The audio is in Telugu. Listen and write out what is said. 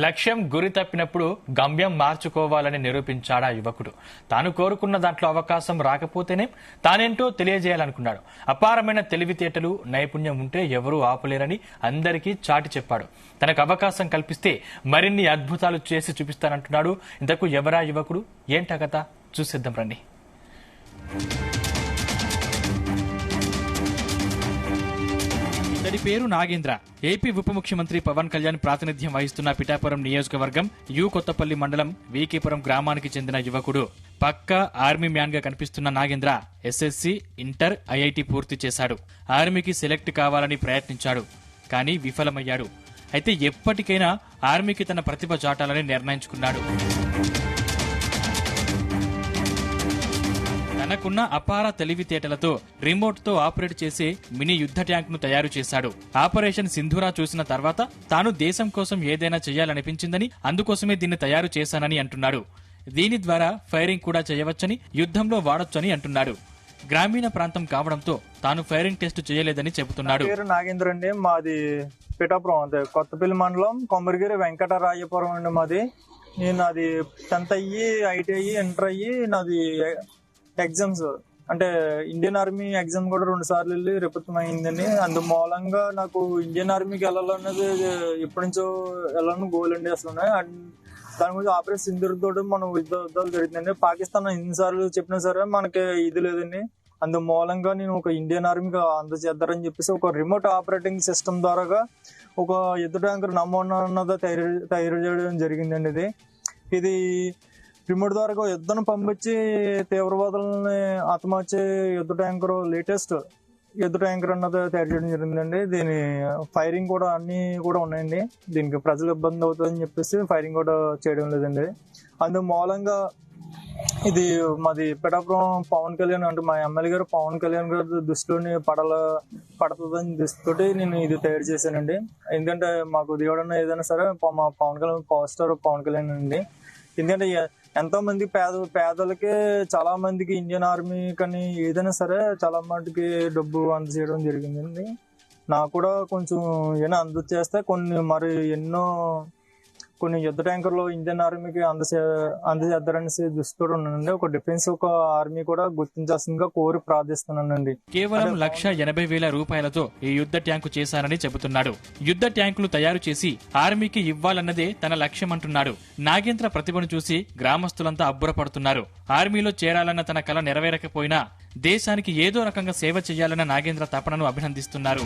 లక్ష్యం గురి తప్పినప్పుడు గమ్యం మార్చుకోవాలని నిరూపించాడా యువకుడు. తాను కోరుకున్న దాంట్లో అవకాశం రాకపోతేనే తానేంటో తెలియజేయాలనుకున్నాడు. అపారమైన తెలివితేటలు, నైపుణ్యం ఉంటే ఎవరూ ఆపలేరని అందరికీ చాటి చెప్పాడు. తనకు అవకాశం కల్పిస్తే మరిన్ని అద్భుతాలు చేసి చూపిస్తానంటున్నాడు. ఇంతకు ఎవరా యువకుడు, ఏంటా కథ చూసేద్దాం రండి. ఇతడి పేరు నాగేంద్ర. ఏపీ ఉప ముఖ్యమంత్రి పవన్ కళ్యాణ్ ప్రాతినిధ్యం వహిస్తున్న పిఠాపురం నియోజకవర్గం యు కొత్తపల్లి మండలం వీకేపురం గ్రామానికి చెందిన యువకుడు. పక్కా ఆర్మీ మ్యాన్ గా కనిపిస్తున్న నాగేంద్ర ఎస్ఎస్సీ, ఇంటర్, ఐఐటి పూర్తి చేశాడు. ఆర్మీకి సెలెక్ట్ కావాలని ప్రయత్నించాడు, కానీ విఫలమయ్యాడు. అయితే ఎప్పటికైనా ఆర్మీకి తన ప్రతిభ చాటాలని నిర్ణయించుకున్నాడు. తనకున్న అపార తెలివితేటలతో రిమోట్ తో ఆపరేట్ చేసే మినీ యుద్ధ ట్యాంక్ ను తయారు చేశాడు. ఆపరేషన్ సింధూరా చూసిన తర్వాత తాను దేశం కోసం ఏదైనా చేయాలనిపించిందని, అందుకోసమే దీన్ని తయారు చేశానని అంటున్నాడు. దీని ద్వారా ఫైరింగ్ కూడా చేయవచ్చని, యుద్ధంలో వాడొచ్చని అంటున్నాడు. గ్రామీణ ప్రాంతం కావడంతో తాను ఫైరింగ్ టెస్ట్ చేయలేదని చెబుతున్నాడు. నాగేంద్ర అండి, మాది పిఠాపురం, అదే కొత్తపల్లి మండలం, కొమ్మరిగిరి వెంకటరాయపురం అండి మాది. నేను అది 10th అయ్యి, ఐటీఐ, ఇంటర్ అయ్యి, నాది ఎగ్జామ్స్ అంటే ఇండియన్ ఆర్మీ ఎగ్జామ్ కూడా 2 సార్లు వెళ్ళి రిపీట్ అయిందండి. అందు మూలంగా నాకు ఇండియన్ ఆర్మీకి వెళ్ళాలన్నది ఎప్పటి నుంచో వెళ్ళాలని గోల్ అండి. అసలు దాని గురించి ఆపరేషన్ సింధూర్ తోటి మనం యుద్ధాలు జరుగుతుందండి. పాకిస్తాన్ ఎన్నిసార్లు చెప్పినా సరే మనకి ఇది లేదండి. అందు మూలంగా నేను ఒక ఇండియన్ ఆర్మీకి అందజేద్దారని చెప్పేసి ఒక రిమోట్ ఆపరేటింగ్ సిస్టమ్ ద్వారా ఒక యుద్ధ ట్యాంకర్ నమూనా అన్నది తయారు చేయడం జరిగిందండి. ఇది రిమోట్ ద్వారా యుద్ధం పంపించి తీవ్రవాదులని హతమార్చే యుద్ధ ట్యాంకర్, లేటెస్ట్ యుద్ధ ట్యాంకర్ అన్నది తయారు చేయడం జరిగిందండి. దీని ఫైరింగ్ కూడా అన్ని కూడా ఉన్నాయండి. దీనికి ప్రజలు ఇబ్బంది అవుతుందని చెప్పేసి ఫైరింగ్ కూడా చేయడం లేదండి. అందు మూలంగా ఇది మాది పిఠాపురం పవన్ కళ్యాణ్ అంటే మా ఎమ్మెల్యే గారు పవన్ కళ్యాణ్ గారి దృష్టిలోని పడుతుందని దృష్టితోటి నేను ఇది తయారు చేశానండి. ఎందుకంటే మాకు దేవుడన్నా ఏదైనా సరే మా పవన్ కళ్యాణ్, పవర్ స్టార్ పవన్ కళ్యాణ్ అండి. ఎందుకంటే ఎంతో మంది పేదలకి, చాలా మందికి ఇండియన్ ఆర్మీ కానీ ఏదైనా సరే చాలా మందికి డబ్బు అందజేయడం జరిగిందండి. నాకు కూడా కొంచెం ఏమైనా అందజేస్తే కొన్ని యుద్ధ ట్యాంకర్లు ఇండియన్ ఆర్మీకి అందజేద్దారని దృష్టితో ఉన్నానండి. ఒక డిఫెన్స్, ఒక ఆర్మీ కూడా గుర్తించాల్సిందిగా కోరి ప్రార్థిస్తున్నానండి. కేవలం 1,80,000 రూపాయలతో ఈ యుద్ధ ట్యాంకు చేశానని చెబుతున్నాడు. యుద్ధ ట్యాంకులు తయారు చేసి ఆర్మీకి ఇవ్వాలన్నదే తన లక్ష్యం అంటున్నాడు. నాగేంద్ర ప్రతిభను చూసి గ్రామస్తులంతా అబ్బురపడుతున్నారు. ఆర్మీలో చేరాలన్న తన కల నెరవేరకపోయినా దేశానికి ఏదో రకంగా సేవ చేయాలన్న నాగేంద్ర తపనను అభినందిస్తున్నారు.